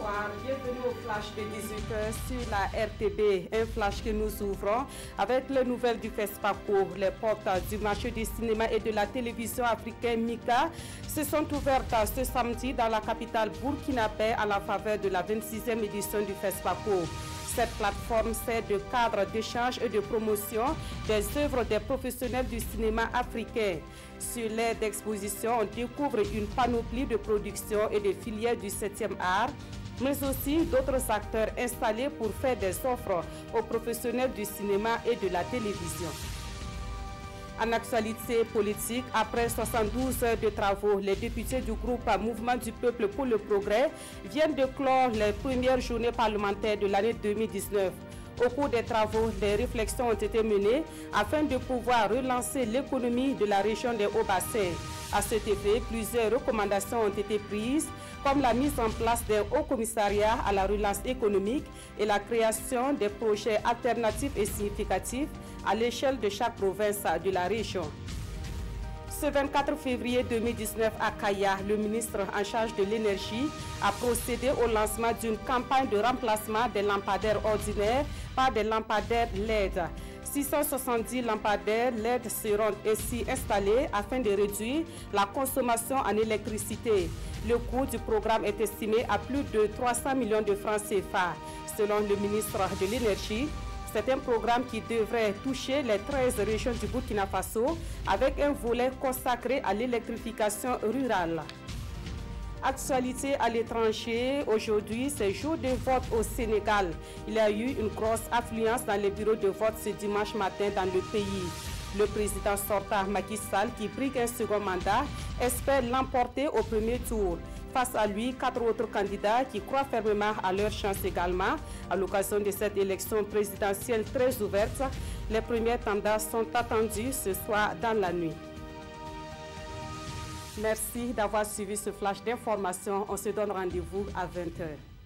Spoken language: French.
bonsoir, bienvenue au flash de 18h sur la RTB, un flash que nous ouvrons avec les nouvelles du FESPACO. Les portes du marché du cinéma et de la télévision africaine MICA se sont ouvertes ce samedi dans la capitale burkinabé à la faveur de la 26e édition du FESPACO. Cette plateforme sert de cadre d'échange et de promotion des œuvres des professionnels du cinéma africain. Sur l'aire d'exposition, on découvre une panoplie de productions et de filières du 7e art, mais aussi d'autres acteurs installés pour faire des offres aux professionnels du cinéma et de la télévision. En actualité politique, après 72 heures de travaux, les députés du groupe Mouvement du Peuple pour le Progrès viennent de clore les premières journées parlementaires de l'année 2019. Au cours des travaux, des réflexions ont été menées afin de pouvoir relancer l'économie de la région des Hauts-Bassins. À cet effet, plusieurs recommandations ont été prises, comme la mise en place d'un haut commissariat à la relance économique et la création des projets alternatifs et significatifs à l'échelle de chaque province de la région. Ce 24 février 2019 à Kaya, le ministre en charge de l'énergie a procédé au lancement d'une campagne de remplacement des lampadaires ordinaires par des lampadaires LED. 670 lampadaires LED seront ainsi installés afin de réduire la consommation en électricité. Le coût du programme est estimé à plus de 300 millions de francs CFA. Selon le ministre de l'Énergie, c'est un programme qui devrait toucher les 13 régions du Burkina Faso avec un volet consacré à l'électrification rurale. Actualité à l'étranger, aujourd'hui c'est jour de vote au Sénégal. Il y a eu une grosse affluence dans les bureaux de vote ce dimanche matin dans le pays. Le président sortant Macky Sall, qui brigue un second mandat, espère l'emporter au premier tour. Face à lui, 4 autres candidats qui croient fermement à leur chance également. À l'occasion de cette élection présidentielle très ouverte, les premières tendances sont attendues ce soir dans la nuit. Merci d'avoir suivi ce flash d'information. On se donne rendez-vous à 20h.